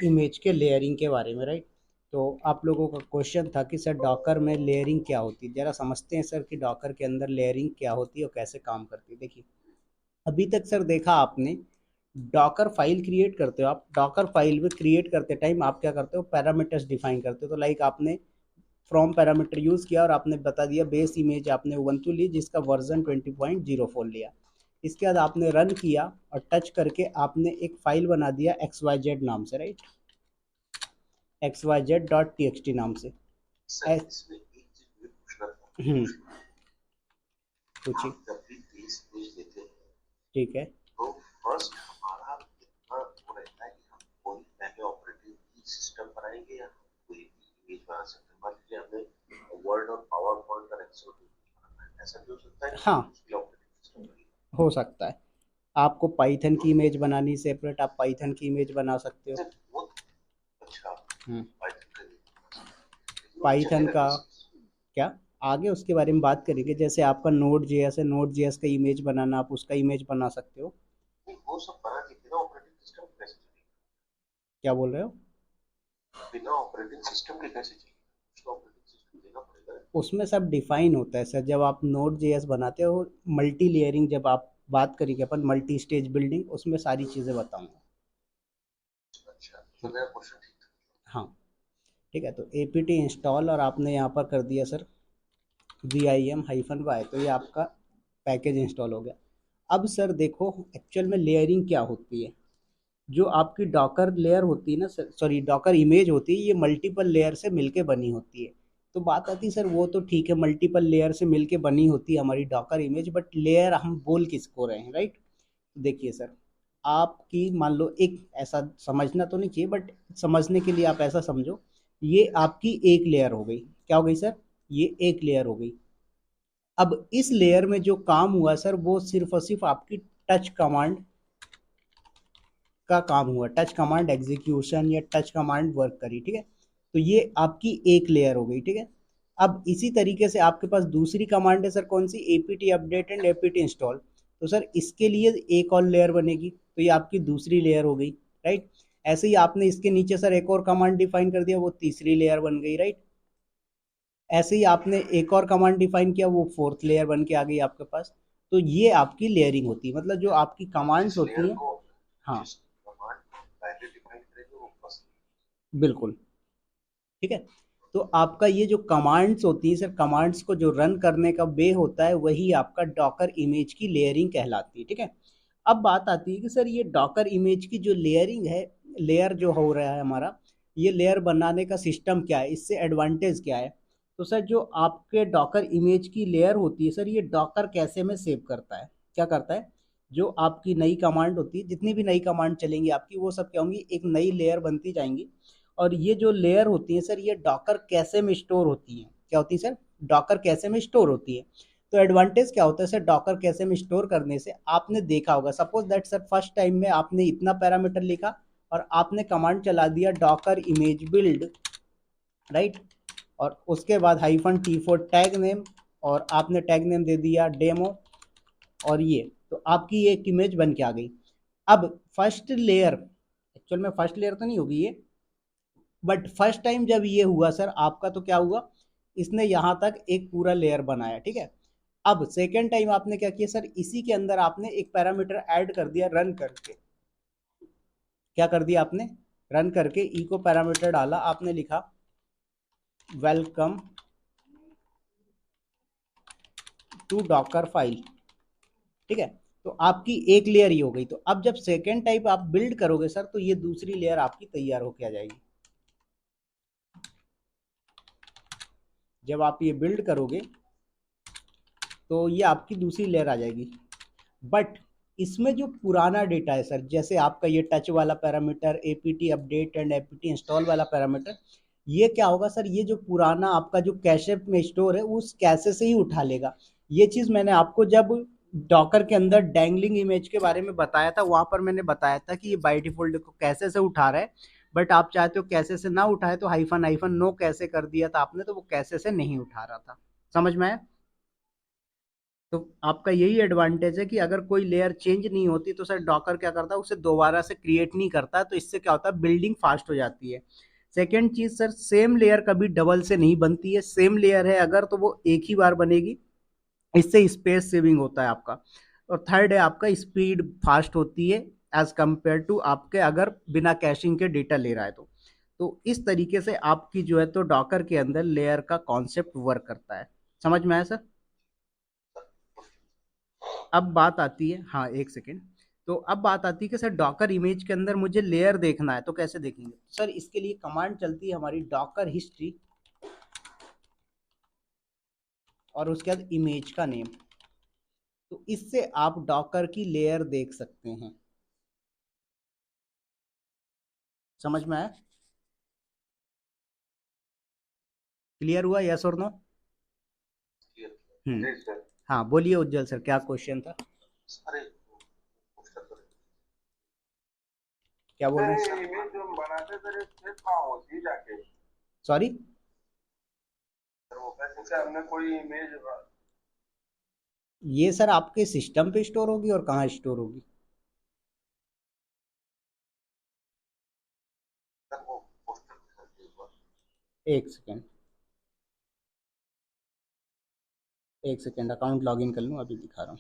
Image के layering के बारे में, राइट। तो आप लोगों का क्वेश्चन था कि सर डॉकर में लेयरिंग क्या होती है, जरा समझते हैं सर कि डॉकर के अंदर लेयरिंग क्या होती है और कैसे काम करती है। देखिए, अभी तक सर देखा आपने, डॉकर फाइल क्रिएट करते हो आप, डॉकर फाइल में क्रिएट करते टाइम आप क्या करते हो, पैरामीटर्स डिफाइन करते हो। तो लाइक आपने फ्रॉम पैरामीटर यूज किया और आपने बता दिया बेस इमेज आपने उबंटू ली जिसका वर्जन 20.04 लिया। इसके बाद आपने रन किया और टच करके आपने एक फाइल बना दिया XYZ नाम से, राइट, XYZ.txt नाम से। सर इसमें एक चीज मुझे पूछना था। पूछिए। हम जब भी बेस पेज लेते हैं ठीक है। तो फर्स्ट हमारा इतना वो रहता है कि हम कोई पहले ऑपरेटिंग सिस्टम बनाएंगे या कोई भी इमेज बना सकते हैं। मान लीजिए हमें वर्ड और पावर पॉइंट और एक्सेल बनाना है, ऐसा भी हो सकता है कि हाँ, उसके ऑपरेटिंग सिस्टम बनेगा। हो सकता है। आपको पाइथन की इमेज बनानी सेपरेट, आप पाइथन की इमेज बना सकते हो। वो अच्छा हम्म पाइथन का नहीं बना सकते, लेकिन वो पाइथन चलेगा का कैसे? क्या, आगे उसके बारे में बात करेंगे। जैसे आपका नोड जेएस है, नोड जेएस का इमेज बनाना, आप उसका इमेज बना सकते हो। नहीं वो सब बना के बिना ऑपरेटिंग सिस्टम के कैसे चलेगा? क्या बोल रहे हो? बिना ऑपरेटिंग सिस्टम के कैसे चलेगा? उसको ऑपरेटिंग सिस्टम देना पड़ेगा। उसमें सब डिफाइन होता है सर। जब आप नोड जेएस बनाते हो, मल्टी लेयरिंग, जब आप बात करेंगे अपन मल्टी स्टेज बिल्डिंग, उसमें सारी चीज़ें बताऊंगा। अच्छा तो मेरा क्वेश्चन ठीक था। हाँ, ठीक है। तो एपीटी इंस्टॉल और आपने यहाँ पर कर दिया सर VIM-Y, तो ये आपका पैकेज इंस्टॉल हो गया। अब सर देखो, एक्चुअल में लेयरिंग क्या होती है। जो आपकी डॉकर लेयर होती है ना सर, सॉरी डॉकर इमेज होती है, ये मल्टीपल लेयर से मिलके बनी होती है। तो बात आती है सर, वो तो ठीक है, मल्टीपल लेयर से मिलके बनी होती है हमारी डॉकर इमेज, बट लेयर हम बोल किसको रहे हैं, राइट। देखिए सर, आपकी मान लो एक ऐसा समझना तो नहीं चाहिए, बट समझने के लिए आप ऐसा समझो, ये आपकी एक लेयर हो गई। क्या हो गई सर? ये एक लेयर हो गई। अब इस लेयर में जो काम हुआ सर, वो सिर्फ और सिर्फ आपकी टच कमांड का काम हुआ, टच कमांड एग्जीक्यूशन या टच कमांड वर्क करी, ठीक है। तो ये आपकी एक लेयर हो गई, ठीक है। अब इसी तरीके से आपके पास दूसरी कमांड है सर, कौन सी, APT update and APT install. तो सर इसके लिए एक और लेयर बनेगी, तो ये आपकी दूसरी लेयर हो गई, राइट। ऐसे ही आपने इसके नीचे सर एक और कमांड डिफाइन कर दिया, वो तीसरी लेयर बन गई, राइट। ऐसे ही आपने एक और कमांड डिफाइन किया, वो फोर्थ लेयर बन के आ गई आपके पास। तो ये आपकी लेयरिंग होती है, मतलब जो आपकी कमांड्स जिस लेयर होती हैं। को हाँ, जिस कमांड को पहले डिफाइन करेंगे वो फर्स्ट। बिल्कुल, ठीक है। तो आपका ये जो कमांड्स होती है सर, कमांड्स को जो रन करने का वे होता है, वही आपका डॉकर इमेज की लेयरिंग कहलाती है, ठीक है। अब बात आती है कि सर ये डॉकर इमेज की जो लेयरिंग है, लेयर जो हो रहा है हमारा, ये लेयर बनाने का सिस्टम क्या है, इससे एडवांटेज क्या है। तो सर जो आपके डॉकर इमेज की लेयर होती है सर, ये डॉकर कैसे में सेव करता है, क्या करता है, जो आपकी नई कमांड होती है, जितनी भी नई कमांड चलेंगी आपकी, वो सब क्या होंगी, एक नई लेयर बनती जाएंगी। और ये जो लेयर होती है सर, ये डॉकर कैसे में स्टोर होती है, क्या होती है सर, डॉकर कैसे में स्टोर होती है। तो एडवांटेज क्या होता है सर डॉकर कैसे में स्टोर करने से, आपने देखा होगा, suppose that sir first time में आपने इतना पैरामीटर लिखा और आपने कमांड चला दिया डॉकर इमेज बिल्ड, राइट। और उसके बाद -T4 टैग नेम, और आपने टैग नेम दे दिया डेमो, और ये तो आपकी एक इमेज बन के आ गई। अब फर्स्ट लेयर, एक्चुअल में फर्स्ट लेयर तो नहीं होगी ये, बट फर्स्ट टाइम जब ये हुआ सर आपका, तो क्या हुआ, इसने यहाँ तक एक पूरा लेयर बनाया, ठीक है। अब सेकेंड टाइम आपने क्या किया सर, इसी के अंदर आपने एक पैरामीटर ऐड कर दिया रन करके। क्या कर दिया आपने, रन करके इको पैरामीटर डाला, आपने लिखा वेलकम टू डॉकर फाइल, ठीक है। तो आपकी एक लेयर ही हो गई। तो अब जब सेकेंड टाइप आप बिल्ड करोगे सर, तो ये दूसरी लेयर आपकी तैयार होके आ जाएगी। जब आप ये बिल्ड करोगे, तो ये आपकी दूसरी लेयर आ जाएगी। बट इसमें जो पुराना डेटा है सर, जैसे आपका ये टच वाला parameter, APT update and APT install वाला पैरामीटर, ये क्या होगा सर, ये जो पुराना आपका जो कैशे में स्टोर है, उस कैशे से ही उठा लेगा। ये चीज़ मैंने आपको जब डॉकर के अंदर डैंगलिंग इमेज के बारे में बताया था, वहां पर मैंने बताया था कि ये बाय डिफॉल्ट को कैसे से उठा रहा है। बट आप चाहते हो कैसे से ना उठाए, तो हाइफन हाइफन नो कैसे कर दिया था आपने, तो वो कैसे से नहीं उठा रहा था। समझ में आया? तो आपका यही एडवांटेज है कि अगर कोई लेयर चेंज नहीं होती तो सर डॉकर क्या करता है, उसे दोबारा से क्रिएट नहीं करता, तो इससे क्या होता है, बिल्डिंग फास्ट हो जाती है। सेकेंड चीज सर, सेम लेयर कभी डबल से नहीं बनती है, सेम लेयर है अगर तो वो एक ही बार बनेगी, इससे स्पेस सेविंग होता है आपका। और थर्ड है आपका स्पीड फास्ट होती है एज कंपेयर टू आपके अगर बिना कैशिंग के डेटा ले रहा है तो इस तरीके से आपकी जो है तो डॉकर के अंदर लेयर का कॉन्सेप्ट वर्क करता है। समझ में आया सर? अब बात आती है, हाँ एक सेकेंड, तो अब बात आती है कि सर डॉकर इमेज के अंदर मुझे लेयर देखना है तो कैसे देखेंगे सर? इसके लिए कमांड चलती है हमारी डॉकर हिस्ट्री और उसके बाद इमेज का नेम। तो इससे आप डॉकर की लेयर देख सकते हैं। समझ में आया? क्लियर हुआ, यस और नो? हम्म। Great sir. हाँ बोलिए उज्जवल सर, क्या क्वेश्चन था? अरे पोस्टर तो क्या बोल रहे सर, हैं? इमेज जो हम बनाते सर, ये सेव कहाँ होती है जाके? सॉरी? सर वो कैसे से हमने कोई इमेज, ये सर आपके सिस्टम पे स्टोर होगी और कहाँ स्टोर होगी? सर वो पोस्टर सर एक बार। एक सेकेंड, एक सेकेंड, अकाउंट लॉगिन कर लूँ, अभी दिखा रहा हूँ।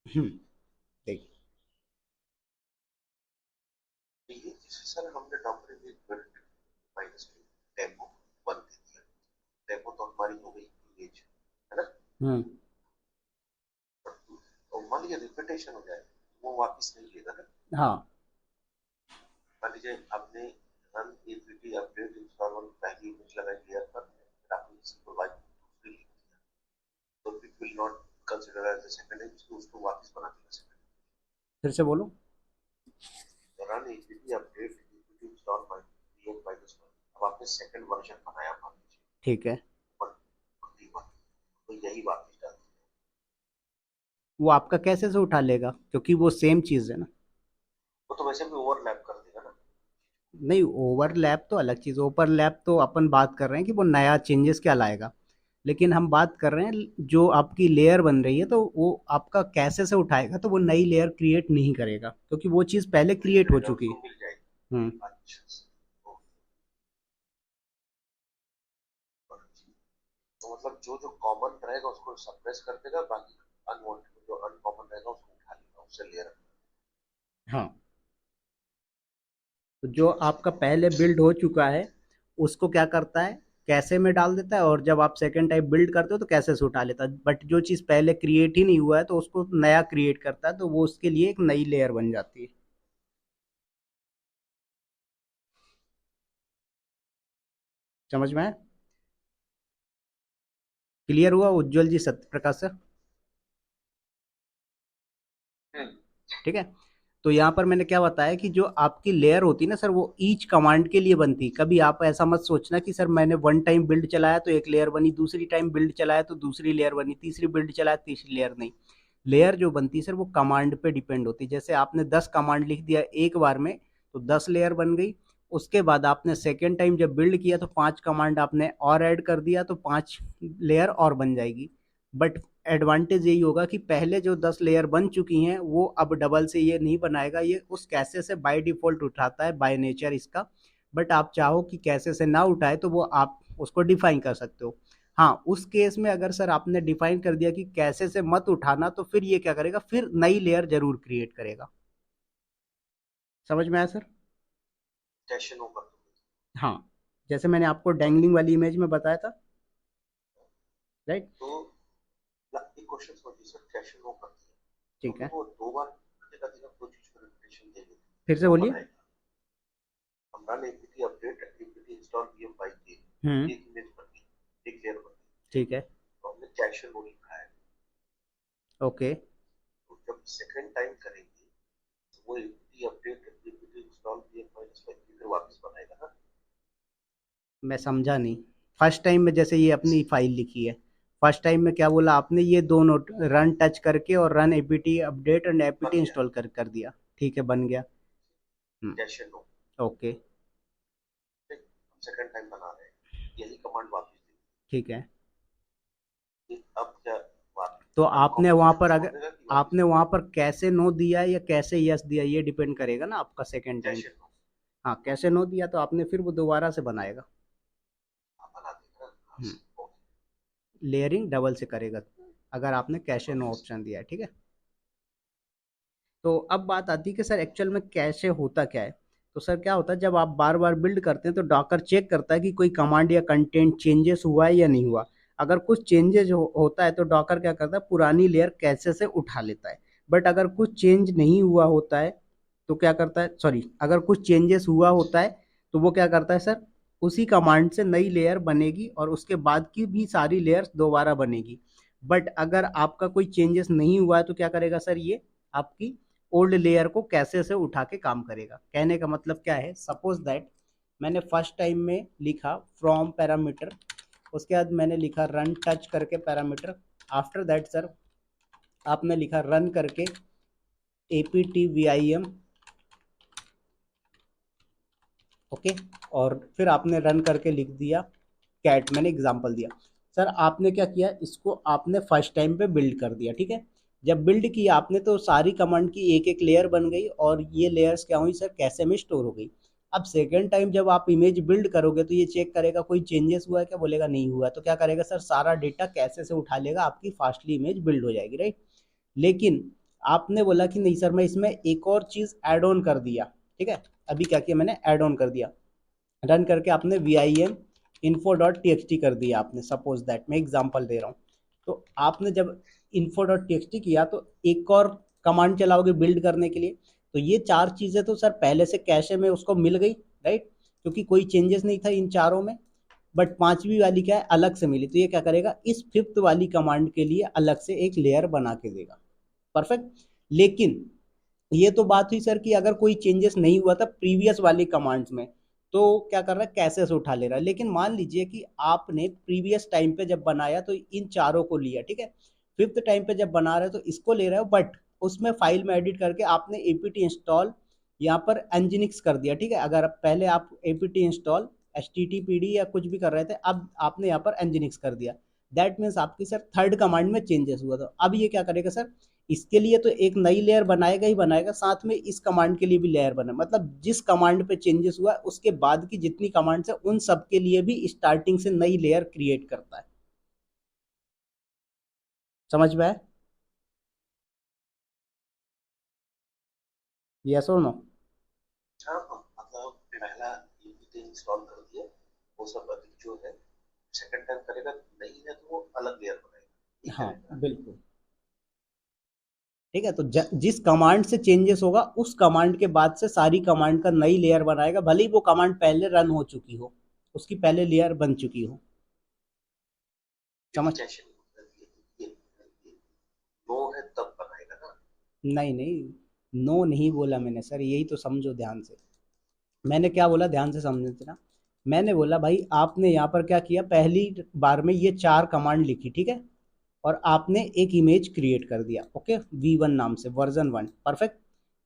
देखिए। ये जैसे सर हमने docker image build minus tempo one दे दिया। टेम्पो तो हमारी हो गई इमेज, है ना? हम्म। तो मान लीजिए रिपीटेशन हो जाए, वो वापस नहीं लेगा ना? हाँ। मान लीजिए आपने रन एपीटी अपडेट इंस्टॉल वाली पहली इमेज लगाई लेयर पर, फिर आपने सिंपल वाइप दूसरी लिख दिया, तो it will not consider as the second image, तो उसको वापस बना देगा सेकंड। फिर से बोलो। Run APT update APT install by VM minus one, अब आपने सेकंड वर्जन बनाया मान लीजिए ठीक है। वन, तो यही वापस डाल दीजिए। वो आपका कैसे से उठा लेगा, क्योंकि वो सेम चीज़ है ना। वो तो वैसे भी ओवरलैप कर देगा ना। नहीं, ओवरलैप तो अलग चीज़, ओवरलैप तो अपन बात कर रहे हैं कि वो नया चेंजेस क्या लाएगा, लेकिन हम बात कर रहे हैं जो आपकी लेयर बन रही है तो वो आपका कैसे से उठाएगा, तो वो नई लेयर क्रिएट नहीं करेगा क्योंकि वो चीज़ पहले नहीं क्रिएट हो करेगा, चुकी उसको है। मिल जाएगी। हम्म। अच्छा तो, तो मतलब जो जो कॉमन रहेगा उसको सप्रेस कर देगा, बाकी अनवांटेड जो अनकॉमन रहेगा उसको उठा लेगा, उससे लेयर। हाँ, तो जो आपका पहले बिल्ड हो चुका है उसको क्या करता है, कैसे में डाल देता है, और जब आप सेकेंड टाइप बिल्ड करते हो तो कैसे से उठा लेता है, बट जो चीज़ पहले क्रिएट ही नहीं हुआ है तो उसको नया क्रिएट करता है, तो वो उसके लिए एक नई लेयर बन जाती है। समझ में आया? क्लियर हुआ उज्जवल जी, सत्य प्रकाश सर? ठीक है। तो यहाँ पर मैंने क्या बताया कि जो आपकी लेयर होती है ना सर, वो ईच कमांड के लिए बनती है। कभी आप ऐसा मत सोचना कि सर मैंने वन टाइम बिल्ड चलाया तो एक लेयर बनी, दूसरी टाइम बिल्ड चलाया तो दूसरी लेयर बनी, तीसरी बिल्ड चलाया तीसरी लेयर नहीं। लेयर जो बनती है सर वो कमांड पे डिपेंड होती है। जैसे आपने 10 कमांड लिख दिया एक बार में तो 10 लेयर बन गई। उसके बाद आपने सेकेंड टाइम जब बिल्ड किया तो 5 कमांड आपने और ऐड कर दिया तो 5 लेयर और बन जाएगी। बट एडवांटेज यही होगा कि पहले जो 10 लेयर बन चुकी हैं वो अब डबल से ये नहीं बनाएगा, ये उस कैसे से बाय डिफॉल्ट उठाता है बाय नेचर इसका। बट आप चाहो कि कैसे से ना उठाए तो वो आप उसको डिफाइन कर सकते हो। हाँ, उस केस में अगर सर आपने डिफाइन कर दिया कि कैसे से मत उठाना तो फिर ये क्या करेगा, फिर नई लेयर जरूर क्रिएट करेगा। समझ में आया सर? कैशन ओवर। हाँ, जैसे मैंने आपको डैंगलिंग वाली इमेज में बताया था, राइट? तो एक क्वेश्चन समझिए सर, कैशन ओवर करती है ठीक क्योंकि है, वो दो बार करेगा देगा, दो चीज को रिपीटेशन देगी, फिर से वो बोलिए। बनाएगा। हम run APT update APT install VM by के, हम्म। एक इमेज बन गई, एक लेयर बन गई। ठीक है। तो हमने कैश नो लिखा है, ओके। तो जब सेकंड टाइम करेंगे तो वो एपीटी अपडेट एपीटी इंस्टॉल फिर वापस बनाएगा ना। मैं समझा नहीं। फर्स्ट टाइम में जैसे ये अपनी फाइल लिखी है, फर्स्ट टाइम में क्या बोला आपने, ये दोनों रन टच करके और run APT update and APT बन गया, इंस्टॉल कर दिया, ठीक है बन गया। हम्म। Cache no. ओके। हम सेकंड टाइम बना रहे हैं, यही कमांड वापस ठीक है। दी। अब क्या बात, तो अब आपने वहां कॉम्प्लीमेंट पर, अगर छोड़ेगा कि वापस आपने वहां पर कैसे नो दिया या कैसे यस दिया, ये डिपेंड करेगा ना आपका सेकेंड टाइम कैश पे। नो हाँ, कैसे नो दिया तो आपने फिर वो दोबारा से बनाएगा। बना देगा ना। हम्म। ओके, लेयरिंग डबल से करेगा अगर आपने कैशे नो वापस। ऑप्शन दिया है, ठीक है। तो अब बात आती है कि सर एक्चुअल में कैशे होता क्या है। तो सर क्या होता है, जब आप बार बार बिल्ड करते हैं तो डॉकर चेक करता है कि कोई कमांड या कंटेंट चेंजेस हुआ है या नहीं हुआ। अगर कुछ चेंजेस होता है तो डॉकर क्या करता है, पुरानी लेयर कैशे से उठा लेता है। बट अगर कुछ चेंज नहीं हुआ होता है तो क्या करता है, सॉरी, अगर कुछ चेंजेस हुआ होता है तो वो क्या करता है सर, उसी कमांड से नई लेयर बनेगी और उसके बाद की भी सारी लेयर्स दोबारा बनेगी। बट अगर आपका कोई चेंजेस नहीं हुआ है तो क्या करेगा सर, ये आपकी ओल्ड लेयर को कैसे से उठा के काम करेगा। कहने का मतलब क्या है, सपोज दैट मैंने फर्स्ट टाइम में लिखा फ्रॉम पैरामीटर, उसके बाद मैंने लिखा रन टच करके पैरामीटर, आफ्टर दैट सर आपने लिखा रन करके aptvim, ओके। और फिर आपने रन करके लिख दिया कैट, मैंने एग्जांपल दिया। सर आपने क्या किया, इसको आपने फर्स्ट टाइम पे बिल्ड कर दिया, ठीक है। जब बिल्ड किया आपने तो सारी कमांड की एक एक लेयर बन गई और ये लेयर्स क्या हुई सर, कैसे में स्टोर हो गई। अब सेकेंड टाइम जब आप इमेज बिल्ड करोगे तो ये चेक करेगा कोई चेंजेस हुआ है क्या, बोलेगा नहीं हुआ, तो क्या करेगा सर, सारा डेटा कैसे से उठा लेगा, आपकी फास्टली इमेज बिल्ड हो जाएगी, राइट। लेकिन आपने बोला कि नहीं सर मैं इसमें एक और चीज ऐड ऑन कर दिया, ठीक है। अभी क्या किया मैंने, ऐड ऑन कर दिया, रन करके आपने V I M info dot T X T कर दिया आपने, सपोज दैट मैं एग्जाम्पल दे रहा हूँ। तो आपने जब info dot T X T किया तो एक और कमांड चलाओगे बिल्ड करने के लिए, तो ये चार चीज़ें तो सर पहले से कैशे में उसको मिल गई, राइट, क्योंकि कोई चेंजेस नहीं था इन चारों में। बट पांचवी वाली क्या है, अलग से मिली, तो ये क्या करेगा, इस फिफ्थ वाली कमांड के लिए अलग से एक लेयर बना के देगा। परफेक्ट। लेकिन ये तो बात हुई सर कि अगर कोई चेंजेस नहीं हुआ था प्रीवियस वाली कमांड्स में, तो क्या कर रहा है, कैसे से उठा ले रहा है। लेकिन मान लीजिए कि आपने प्रीवियस टाइम पे जब बनाया तो इन चारों को लिया, ठीक है। फिफ्थ टाइम पे जब बना रहे हो तो इसको ले रहे हो, बट उसमें फाइल में एडिट करके आपने एपीटी इंस्टॉल यहाँ पर एंजिनिक्स कर दिया, ठीक है। अगर पहले आप APT install H T T P D या कुछ भी कर रहे थे, अब आपने यहाँ पर एंजिनिक्स कर दिया। दैट मीन्स आपकी सर थर्ड कमांड में चेंजेस हुआ था। अब ये क्या करेगा सर, इसके लिए तो एक नई लेयर बनाएगा ही बनाएगा, साथ में इस कमांड के लिए भी लेयर बना, मतलब जिस कमांड पे चेंजेस हुआ उसके बाद की जितनी कमांड्स है उन सब के लिए भी स्टार्टिंग से नई लेयर क्रिएट करता है। समझ में आया, यस और नो। हाँ हाँ, मतलब पहला एपीटी इंस्टॉल कर दिया, वो सब अभी जो है सेकंड टाइम करेगा, नहीं है तो वो अलग लेयर बनाएगा, ये हाँ करेगा। बिल्कुल, ठीक है। तो जिस कमांड से चेंजेस होगा उस कमांड के बाद से सारी कमांड का नई लेयर बनाएगा, भले ही वो कमांड पहले रन हो चुकी हो, उसकी पहले लेयर बन चुकी हो। यदि समझ, कैश नो है तब बनाएगा ना। नहीं नहीं, नो नहीं बोला मैंने सर, यही तो समझो ध्यान से। मैंने क्या बोला, ध्यान से समझते ना। मैंने बोला भाई आपने यहाँ पर क्या किया, पहली बार में ये चार कमांड लिखी, ठीक है। और आपने एक इमेज क्रिएट कर दिया, ओके, V1 नाम से, वर्जन 1, परफेक्ट।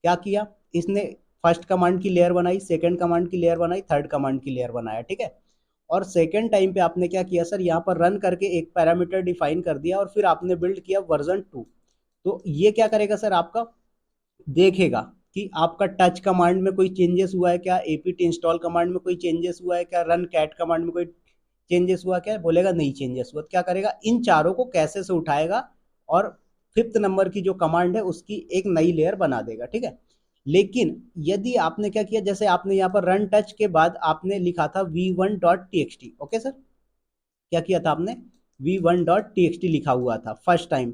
क्या किया इसने, फर्स्ट कमांड की लेयर बनाई, सेकंड कमांड की लेयर बनाई, थर्ड कमांड की लेयर बनाया, ठीक है। और सेकंड टाइम पे आपने क्या किया सर, यहाँ पर रन करके एक पैरामीटर डिफाइन कर दिया और फिर आपने बिल्ड किया वर्जन 2। तो ये क्या करेगा सर, आपका देखेगा कि आपका टच कमांड में कोई चेंजेस हुआ है क्या, एपीटी इंस्टॉल कमांड में कोई चेंजेस हुआ है क्या, रन कैट कमांड में कोई चेंजेस हुआ क्या, बोलेगा नहीं चेंजेस हुआ, तो क्या करेगा, इन चारों को कैसे से उठाएगा और फिफ्थ नंबर की जो कमांड है उसकी एक नई लेयर बना देगा, ठीक है। लेकिन यदि आपने क्या किया, जैसे आपने यहाँ पर रन टच के बाद आपने लिखा था v1.txt, ओके सर, क्या किया था आपने, v1.txt लिखा हुआ था फर्स्ट टाइम।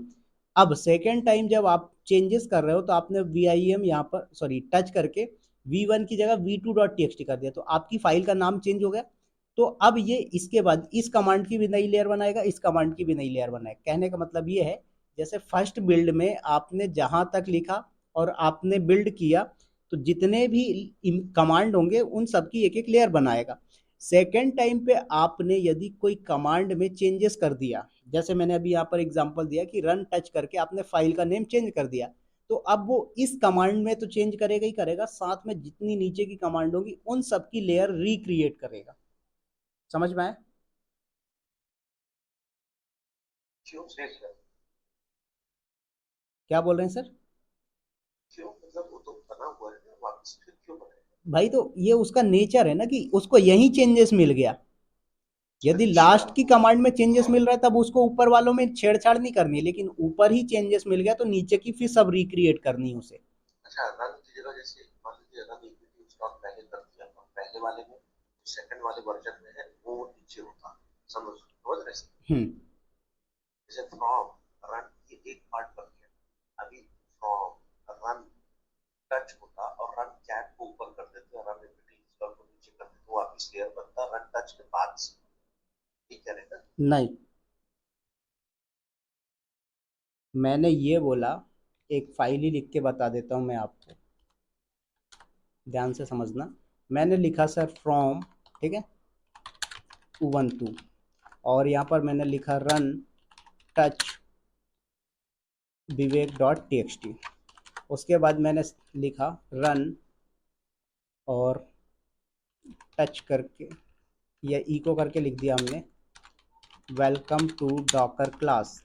अब सेकेंड टाइम जब आप चेंजेस कर रहे हो तो आपने वी आई एम यहाँ पर, सॉरी, टच करके V1 की जगह v2.txt कर दिया, तो आपकी फाइल का नाम चेंज हो गया। तो अब ये इसके बाद इस कमांड की भी नई लेयर बनाएगा, इस कमांड की भी नई लेयर बनाएगा। कहने का मतलब ये है, जैसे फर्स्ट बिल्ड में आपने जहां तक लिखा और आपने बिल्ड किया, तो जितने भी कमांड होंगे उन सब की एक एक लेयर बनाएगा। सेकेंड टाइम पे आपने यदि कोई कमांड में चेंजेस कर दिया, जैसे मैंने अभी यहाँ पर एग्जांपल दिया कि रन टच करके आपने फाइल का नेम चेंज कर दिया, तो अब वो इस कमांड में तो चेंज करेगा ही करेगा, साथ में जितनी नीचे की कमांड होगी उन सब की लेयर रिक्रिएट करेगा। समझ में आया? क्यों से सर? क्या बोल रहे हैं सर? क्यों, मतलब वो तो बना हुआ है ना, वापस फिर क्यों बनाएगा? भाई तो ये उसका नेचर है ना कि उसको यही चेंजेस मिल गया। यदि अच्छा। लास्ट की कमांड में चेंजेस मिल रहा है तब उसको ऊपर वालों में छेड़छाड़ नहीं करनी है, लेकिन ऊपर ही चेंजेस मिल गया तो नीचे की फिर सब रिक्रिएट करनी है उसे। अच्छा, रन की जगह जैसे मान लीजिए रन इक्विटी इंस्टॉल पहले कर दिया, और पहले वाले में सेकंड वाले वर्जन में है वो नीचे होता, समझ समझ रहे हैं? हम्म। जैसे फ्रॉम रन ये एक पार्ट बन गया, अभी फ्रॉम रन टच होता और रन कैट को ऊपर कर देते और रन इक्विटी इंस्टॉल को नीचे कर देते, वो वापस लेयर बनता रन टच के बाद से। ठीक है ना? नहीं, मैंने ये बोला, एक फाइल ही लिख के बता देता हूँ मैं आपको, ध्यान से समझना। मैंने लिखा सर फ्रॉम, ठीक है, ubuntu, और यहाँ पर मैंने लिखा रन टच विवेक डॉट टी एक्स टी। उसके बाद मैंने लिखा रन और टच करके या इको करके लिख दिया हमने वेलकम टू डॉकर क्लास।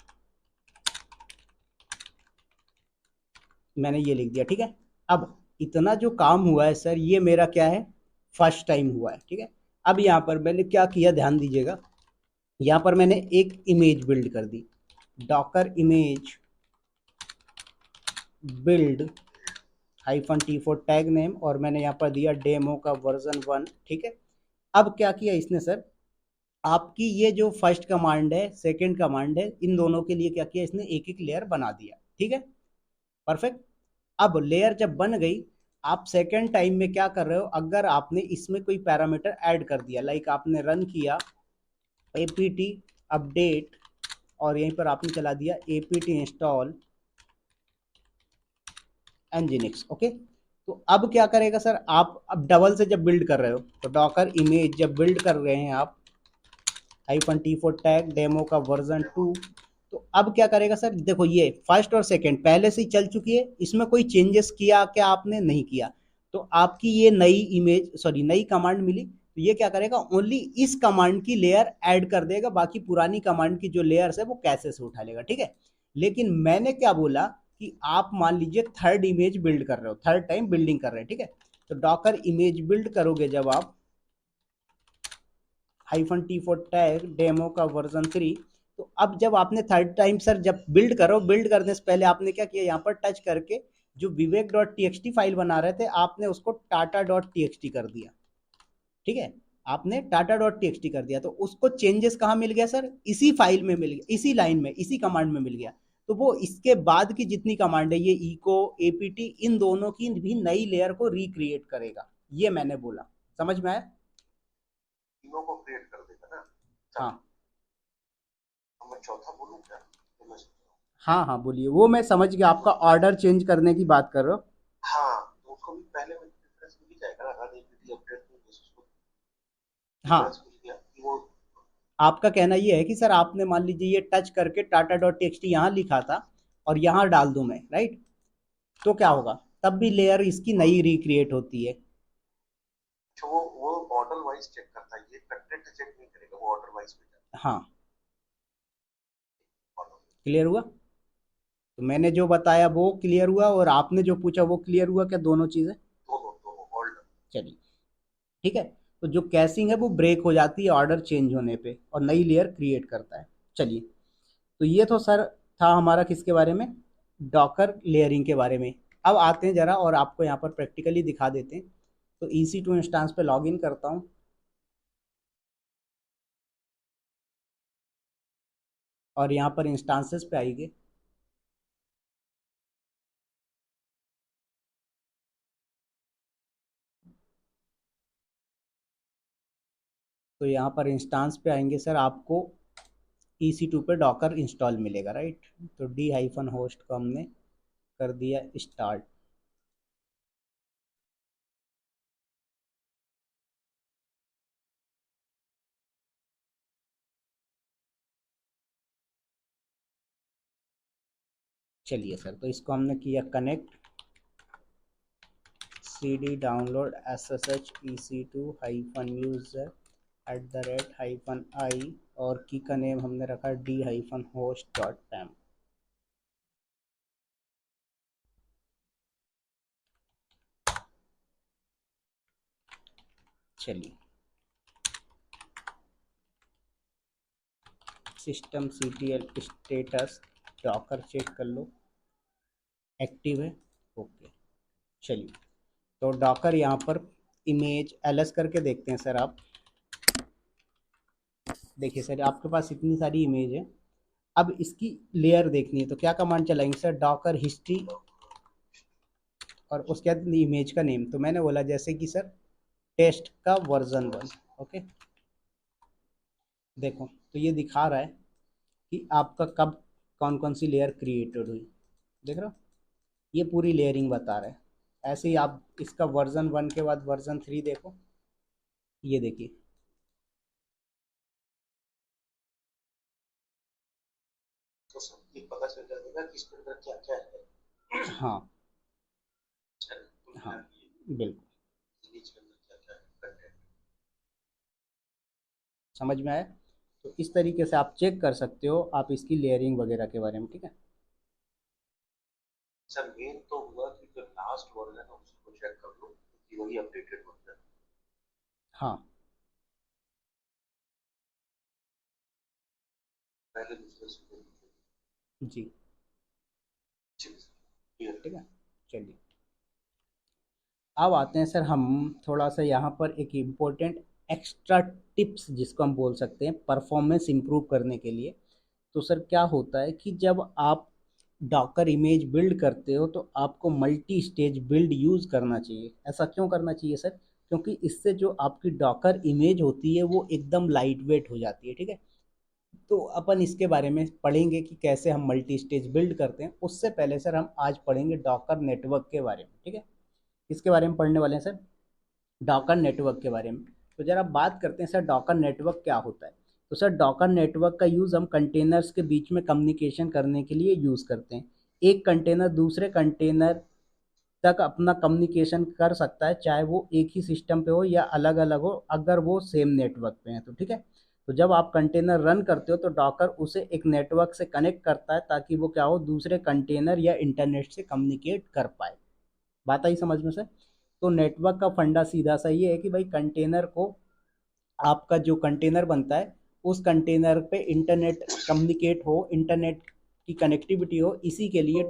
मैंने ये लिख दिया, ठीक है। अब इतना जो काम हुआ है सर, ये मेरा क्या है, फर्स्ट टाइम हुआ है, ठीक है। अब यहाँ पर मैंने क्या किया, ध्यान दीजिएगा। यहाँ पर मैंने एक इमेज बिल्ड कर दी, docker image build -t4 tag name, और मैंने यहाँ पर दिया डेमो का वर्जन 1, ठीक है। अब क्या किया इसने सर, आपकी ये जो फर्स्ट कमांड है सेकंड कमांड है, इन दोनों के लिए क्या किया इसने, एक एक लेयर बना दिया, ठीक है, परफेक्ट। अब लेयर जब बन गई, आप सेकंड टाइम में क्या कर रहे हो, अगर आपने इसमें कोई पैरामीटर ऐड कर दिया, लाइक आपने रन किया apt अपडेट, और यहीं पर आपने चला दिया apt इंस्टॉल nginx, ओके। तो अब क्या करेगा सर, आप अब डबल से जब बिल्ड कर रहे हो, तो डॉकर इमेज जब बिल्ड कर रहे हैं आप -t4 टैग डेमो का वर्जन 2, तो अब क्या करेगा सर, देखो ये फर्स्ट और सेकंड पहले से ही चल चुकी है, इसमें कोई चेंजेस किया क्या आपने, नहीं किया। तो आपकी ये नई इमेज, सॉरी नई कमांड मिली, तो ये क्या करेगा, ओनली इस कमांड की लेयर ऐड कर देगा, बाकी पुरानी कमांड की जो लेयर्स है वो कैसे से उठा लेगा, ठीक है। लेकिन मैंने क्या बोला कि आप मान लीजिए थर्ड इमेज बिल्ड कर रहे हो, थर्ड टाइम बिल्डिंग कर रहे हैं, ठीक है। तो डॉकर इमेज बिल्ड करोगे जब आप -t4 टैग डेमो का वर्जन 3, तो अब जब आपने थर्ड टाइम सर जब बिल्ड करो, बिल्ड करने से पहले आपने क्या किया, यहाँ पर टच करके जो Vivek dot T X T file बना रहे थे आपने उसको data dot T X T कर दिया, ठीक है। आपने data dot T X T कर दिया, तो उसको चेंजेस कहाँ मिल गया सर, इसी फाइल में मिल गया, इसी लाइन में, इसी कमांड में मिल गया। तो वो इसके बाद की जितनी कमांड है, ये इको एपीटी, इन दोनों की भी नई लेयर को रिक्रिएट करेगा, ये मैंने बोला। समझ में आया? तीनों को क्रिएट कर देगा ना? हाँ। तब अब मैं चौथा बोलूँ क्या, तो मैं सोच रहा हूँ। हाँ हाँ बोलिए, वो मैं समझ गया, आपका ऑर्डर चेंज करने की बात कर रहे हो। हाँ, तो उसको भी पहले में डिफरेंस मिल ही जाएगा ना, रन एपीटी अपडेट में जैसे उसको हाँ, डिफरेंस मिल गया कि वो। आपका कहना ये है कि सर आपने मान लीजिए ये टच करके Tata dot T X T यहाँ लिखा था और यहाँ डाल दूं मैं, राइट, तो क्या हाँ होगा, तब भी लेयर इसकी हाँ। नई रिक्रिएट होती है। अच्छा, वो ऑर्डर वाइज चेक करता है, ये कंटेंट चेक नहीं करेगा, वो ऑर्डर वाइज में जाता हाँ, है ऑर्डर। क्लियर हुआ? तो मैंने जो बताया वो क्लियर हुआ, और आपने जो पूछा वो क्लियर हुआ क्या, दोनों चीज़ें? दोनों दोनों ऑर्डर। चलिए, ठीक है। तो जो कैसिंग है वो ब्रेक हो जाती है ऑर्डर चेंज होने पे, और नई लेयर क्रिएट करता है। चलिए, तो ये तो सर था हमारा किसके बारे में, डॉकर लेयरिंग के बारे में। अब आते हैं जरा और आपको यहाँ पर प्रैक्टिकली दिखा देते हैं। तो EC2 इंस्टांस पे लॉगिन करता हूँ, और यहाँ पर इंस्टांसेस पे आइए। तो यहाँ पर इंस्टांस पे आएंगे सर, आपको EC2 पे डॉकर इंस्टॉल मिलेगा, राइट। तो d-host को हमने कर दिया स्टार्ट। चलिए सर, तो इसको हमने किया connect, cd download ssh EC2 -user @i, और की का नेम हमने रखा d-host.pam। चलिए, system CTL status docker check कर लो, एक्टिव है, ओके। चलिए, तो डॉकर यहाँ पर इमेज ls करके देखते हैं सर। आप देखिए सर, आपके पास इतनी सारी इमेज है, अब इसकी लेयर देखनी है तो क्या कमांड चलाएंगे सर, डॉकर हिस्ट्री और उसके बाद इमेज का नेम। तो मैंने बोला जैसे कि सर टेस्ट का वर्जन 1, ओके। देखो, तो ये दिखा रहा है कि आपका कब कौन कौन सी लेयर क्रिएटेड हुई, देख रहे हो, ये पूरी लेयरिंग बता रहा है। ऐसे ही आप इसका वर्जन 1 के बाद वर्जन 3 देखो, ये देखिए, तो सब ये पता चल जाएगा कि इसके अंदर क्या क्या है। हाँ तो हाँ ये बिल्कुल, इमेज के अंदर क्या क्या है कंटेंट। समझ में आया। तो इस तरीके से आप चेक कर सकते हो आप इसकी लेयरिंग वगैरह के बारे में, ठीक है। सर मेन तो हुआ कि जो लास्ट वर्जन है उसको चेक कर लो कि वही अपडेटेड वर्जन। हाँ पहले दूसरे से जी, क्लियर। ठीक है। चलिए, अब आते हैं सर हम थोड़ा सा यहाँ पर एक इम्पोर्टेंट एक्स्ट्रा टिप्स जिसको हम बोल सकते हैं परफॉर्मेंस इम्प्रूव करने के लिए। तो सर क्या होता है कि जब आप डॉकर इमेज बिल्ड करते हो तो आपको मल्टी स्टेज बिल्ड यूज़ करना चाहिए। ऐसा क्यों करना चाहिए सर, क्योंकि इससे जो आपकी डॉकर इमेज होती है वो एकदम लाइट वेट हो जाती है, ठीक है। तो अपन इसके बारे में पढ़ेंगे कि कैसे हम मल्टी स्टेज बिल्ड करते हैं। उससे पहले सर हम आज पढ़ेंगे डॉकर नेटवर्क के बारे में, ठीक है। इसके बारे में पढ़ने वाले हैं सर, डॉकर नेटवर्क के बारे में। तो जरा बात करते हैं सर डॉकर नेटवर्क क्या होता है। तो सर डॉकर नेटवर्क का यूज़ हम कंटेनर्स के बीच में कम्युनिकेशन करने के लिए यूज़ करते हैं। एक कंटेनर दूसरे कंटेनर तक अपना कम्युनिकेशन कर सकता है, चाहे वो एक ही सिस्टम पे हो या अलग अलग हो, अगर वो सेम नेटवर्क पे है तो, ठीक है। तो जब आप कंटेनर रन करते हो तो डॉकर उसे एक नेटवर्क से कनेक्ट करता है ताकि वो क्या हो, दूसरे कंटेनर या इंटरनेट से कम्युनिकेट कर पाए। बात आई समझ में सर। तो नेटवर्क का फंडा सीधा सा ये है कि भाई कंटेनर को, आपका जो कंटेनर बनता है उस कंटेनर पे इंटरनेट कम्युनिकेट हो, इंटरनेट की कनेक्टिविटी हो, इसी के लिए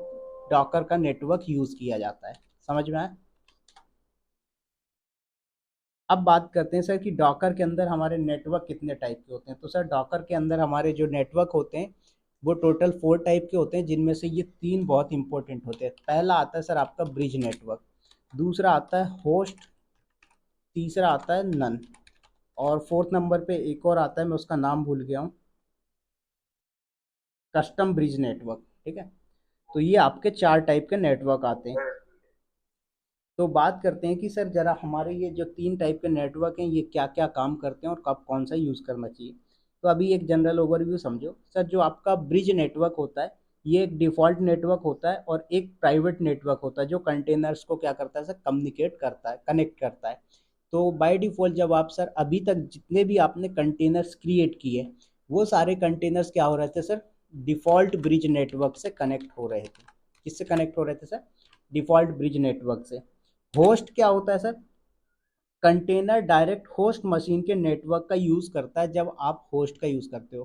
डॉकर का नेटवर्क यूज़ किया जाता है। समझ में आया। अब बात करते हैं सर कि डॉकर के अंदर हमारे नेटवर्क कितने टाइप के होते हैं। तो सर डॉकर के अंदर हमारे जो नेटवर्क होते हैं वो टोटल 4 टाइप के होते हैं, जिनमें से ये 3 बहुत इंपॉर्टेंट होते हैं। पहला आता है सर आपका ब्रिज नेटवर्क, दूसरा आता है होस्ट, तीसरा आता है नन, और फोर्थ नंबर पे एक और आता है, मैं उसका नाम भूल गया हूँ, कस्टम ब्रिज नेटवर्क, ठीक है। तो ये आपके 4 टाइप के नेटवर्क आते हैं। तो बात करते हैं कि सर जरा हमारे ये जो 3 टाइप के नेटवर्क हैं ये क्या क्या काम करते हैं और कब कौन सा यूज़ करना चाहिए। तो अभी एक जनरल ओवरव्यू समझो सर। जो आपका ब्रिज नेटवर्क होता है ये एक डिफ़ॉल्ट नेटवर्क होता है और एक प्राइवेट नेटवर्क होता है जो कंटेनर्स को क्या करता है सर, कम्युनिकेट करता है, कनेक्ट करता है। तो बाय डिफ़ॉल्ट जब आप सर अभी तक जितने भी आपने कंटेनर्स क्रिएट किए वो सारे कंटेनर्स क्या हो रहे थे सर, डिफ़ॉल्ट ब्रिज नेटवर्क से कनेक्ट हो रहे थे। किससे कनेक्ट हो रहे थे सर, डिफ़ॉल्ट ब्रिज नेटवर्क से। होस्ट क्या होता है sir, container direct host machine के नेटवर्क का यूज़ करता है जब आप होस्ट का यूज़ करते हो।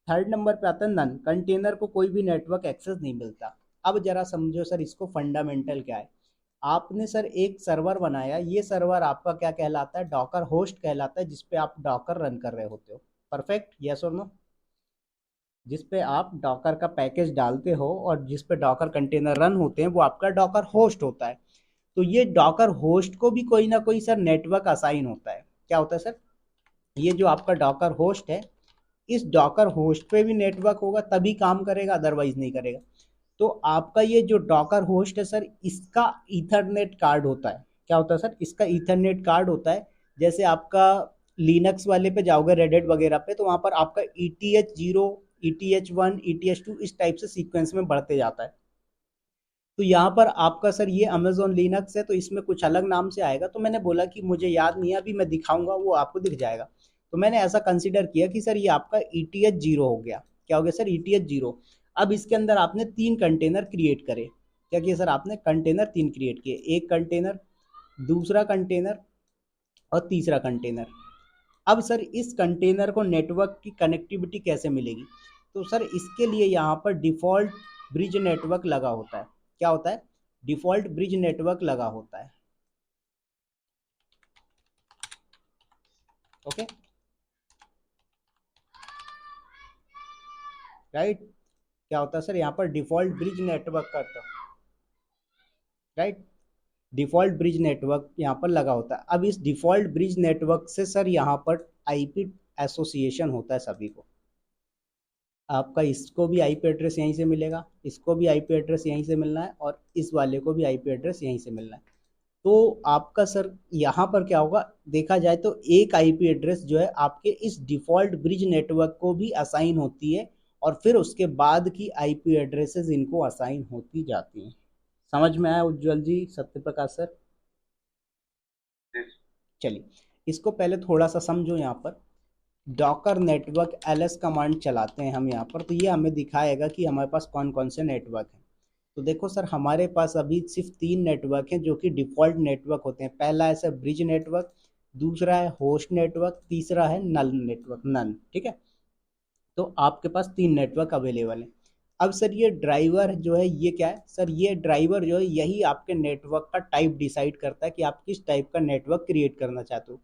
थर्ड नंबर पे आता है नन, कंटेनर को कोई भी नेटवर्क एक्सेस नहीं मिलता। अब जरा समझो सर इसको फंडामेंटल क्या है। आपने सर एक सर्वर बनाया, ये सर्वर आपका क्या कहलाता है, डॉकर होस्ट कहलाता है, जिसपे आप डॉकर रन कर रहे होते हो। परफेक्ट, यस और नो। जिस पे आप डॉकर का पैकेज डालते हो और जिस पे डॉकर कंटेनर रन होते हैं वो आपका डॉकर होस्ट होता है। तो ये डॉकर होस्ट को भी कोई ना कोई सर नेटवर्क असाइन होता है। क्या होता है सर, ये जो आपका डॉकर होस्ट है, इस डॉकर होस्ट पे भी नेटवर्क होगा तभी काम करेगा, अदरवाइज नहीं करेगा। तो आपका ये जो डॉकर होस्ट है सर, इसका ईथरनेट कार्ड होता है। क्या होता है सर? इसका ईथरनेट कार्ड होता है। जैसे आपका लिनक्स वाले पे जाओगे, रेडिट वगैरह पे, तो वहाँ पर आपका ETH 0, ETH 1, ETH 2 इस टाइप से सीक्वेंस में बढ़ते जाता है। तो यहाँ पर आपका सर ये अमेजोन लिनक्स है, तो इसमें कुछ अलग नाम से आएगा। तो मैंने बोला कि मुझे याद नहीं है, अभी मैं दिखाऊंगा, वो आपको दिख जाएगा। तो मैंने ऐसा कंसिडर किया कि सर ये आपका ETH 0 हो गया। क्या हो गया सर? ETH 0। अब इसके अंदर आपने 3 कंटेनर क्रिएट करे। क्या किया सर? आपने कंटेनर 3 क्रिएट किए, एक कंटेनर, दूसरा कंटेनर और तीसरा कंटेनर। अब सर इस कंटेनर को नेटवर्क की कनेक्टिविटी कैसे मिलेगी? तो सर इसके लिए यहाँ पर डिफ़ॉल्ट ब्रिज नेटवर्क लगा होता है। क्या होता है? डिफ़ॉल्ट ब्रिज नेटवर्क लगा होता है। Okay, right. क्या होता है सर? यहाँ पर डिफ़ॉल्ट ब्रिज नेटवर्क करता, राइट। डिफ़ॉल्ट ब्रिज नेटवर्क यहाँ पर लगा होता है। अब इस डिफ़ॉल्ट ब्रिज नेटवर्क से सर यहाँ पर आईपी एसोसिएशन होता है सभी को। आपका इसको भी आईपी एड्रेस यहीं से मिलेगा, इसको भी आईपी एड्रेस यहीं से मिलना है, और इस वाले को भी आईपी एड्रेस यहीं से मिलना है। तो आपका सर यहाँ पर क्या होगा, देखा जाए तो एक आईपी एड्रेस जो है आपके इस डिफ़ॉल्ट ब्रिज नेटवर्क को भी असाइन होती है, और फिर उसके बाद की आईपी एड्रेसेस इनको असाइन होती जाती हैं। समझ में आया उज्जवल जी, सत्य प्रकाश सर? चलिए, इसको पहले थोड़ा सा समझो। यहाँ पर डॉकर नेटवर्क ls कमांड चलाते हैं हम यहाँ पर, तो ये हमें दिखाएगा कि हमारे पास कौन कौन से नेटवर्क हैं। तो देखो सर, हमारे पास अभी सिर्फ 3 नेटवर्क हैं जो कि डिफ़ॉल्ट नेटवर्क होते हैं। पहला है सर ब्रिज नेटवर्क, दूसरा है होस्ट नेटवर्क, तीसरा है नल नेटवर्क, नन। ठीक है? तो आपके पास 3 नेटवर्क अवेलेबल हैं। अब सर ये ड्राइवर जो है, ये क्या है सर? ये ड्राइवर जो है यही आपके नेटवर्क का टाइप डिसाइड करता है कि आप किस टाइप का नेटवर्क क्रिएट करना चाहते हो।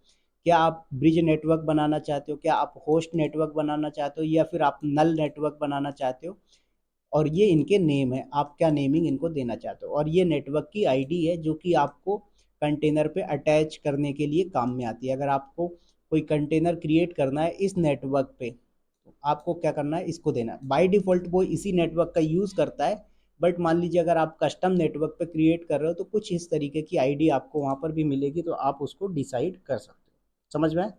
क्या आप ब्रिज नेटवर्क बनाना चाहते हो, क्या आप होस्ट नेटवर्क बनाना चाहते हो, या फिर आप नल नेटवर्क बनाना चाहते हो? और ये इनके नेम है, आप क्या नेमिंग इनको देना चाहते हो। और ये नेटवर्क की आईडी है जो कि आपको कंटेनर पे अटैच करने के लिए काम में आती है। अगर आपको कोई कंटेनर क्रिएट करना है इस नेटवर्क पे, तो आपको क्या करना है, इसको देना है। बाय डिफ़ॉल्ट वो इसी नेटवर्क का यूज़ करता है, बट मान लीजिए अगर आप कस्टम नेटवर्क पे क्रिएट कर रहे हो तो कुछ इस तरीके की आईडी आपको वहाँ पर भी मिलेगी, तो आप उसको डिसाइड कर सकते हो। समझ में आए?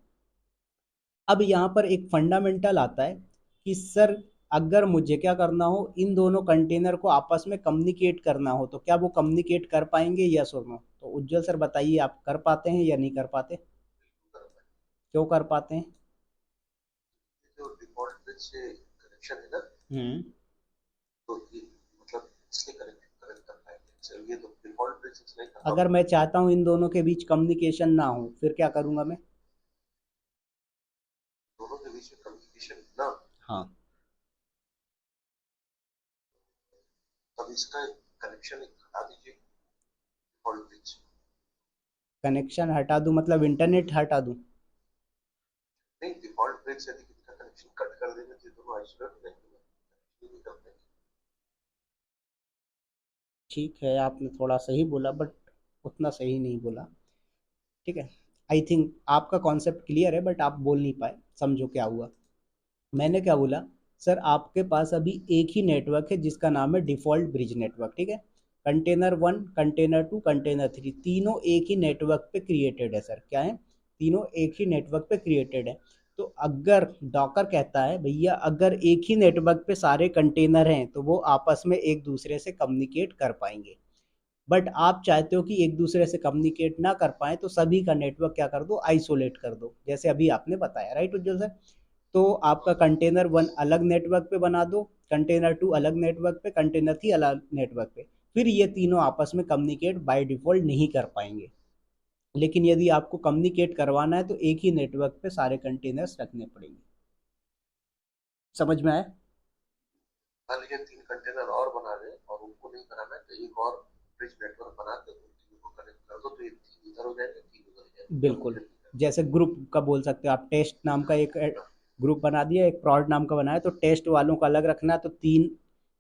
अब यहाँ पर एक फंडामेंटल आता है कि सर अगर मुझे क्या करना हो, इन दोनों कंटेनर को आपस में कम्युनिकेट करना हो, तो क्या वो कम्युनिकेट कर पाएंगे, यस और नो? तो उज्जवल सर बताइए, आप कर पाते हैं या नहीं कर पाते? क्यों कर पाते हैं? जो डिफॉल्ट ब्रिज से कनेक्शन है ना, हम्म। तो ये मतलब इसलिए कनेक्ट कनेक्ट कर पाएंगे सर, ये तो डिफॉल्ट ब्रिज इसलिए करता अगर हूँ। मैं चाहता हूँ इन दोनों के बीच कम्युनिकेशन ना हो, फिर क्या करूँगा मैं? दोनों के बीच में कम्युनिकेशन ना, हाँ। तब इसका कनेक्शन एक हटा दीजिए डिफॉल्ट ब्रिज। कनेक्शन हटा दूँ मतलब इंटरनेट हटा दूँ? नहीं, डिफॉल्ट ब्रिज से यदि इनका कनेक्शन कट कर देंगे तो ये दोनों आइसोलेट हो जाएंगे, कनेक्शन नहीं कर पाएंगे। ठीक है, आपने थोड़ा सही बोला, बट उतना सही नहीं बोला। ठीक है, आई थिंक आपका कॉन्सेप्ट क्लियर है, बट आप बोल नहीं पाए। समझो क्या हुआ। मैंने क्या बोला, सर आपके पास अभी एक ही नेटवर्क है जिसका नाम है डिफ़ॉल्ट ब्रिज नेटवर्क। ठीक है? कंटेनर 1, कंटेनर 2, कंटेनर 3 तीनों एक ही नेटवर्क पे क्रिएटेड है सर। क्या है? तीनों एक ही नेटवर्क पे क्रिएटेड है। तो अगर डॉकर कहता है भैया अगर एक ही नेटवर्क पे सारे कंटेनर हैं तो वो आपस में एक दूसरे से कम्युनिकेट कर पाएंगे। बट आप चाहते हो कि एक दूसरे से कम्युनिकेट ना कर पाए, तो सभी का नेटवर्क क्या कर दो, आइसोलेट कर दो, जैसे अभी आपने बताया, राइट उज्जवल सर? तो आपका कंटेनर 1 अलग नेटवर्क पे बना दो, कंटेनर 2 अलग नेटवर्क पे, कंटेनर 3 अलग नेटवर्क पे। फिर ये तीनों आपस में कम्युनिकेट बाय डिफ़ॉल्ट नहीं कर पाएंगे। लेकिन यदि आपको कम्युनिकेट करवाना है तो एक ही नेटवर्क पे सारे कंटेनर्स रखने पड़ेंगे। समझ में आया? मान लीजिए 3 कंटेनर और बना रहे हैं और उनको नहीं बनाना है, तो एक और ब्रिज नेटवर्क बना के उन तीनों को कनेक्ट कर दो, तो ये 3 इधर हो जाएंगे, 3 उधर हो जाएंगे, बिल्कुल। कम्युनिकेट नहीं करना। जैसे ग्रुप का बोल सकते हो आप, टेस्ट नाम का एक ग्रुप बना दिया, एक प्रॉड नाम का बनाया, तो टेस्ट वालों को अलग रखना है तो 3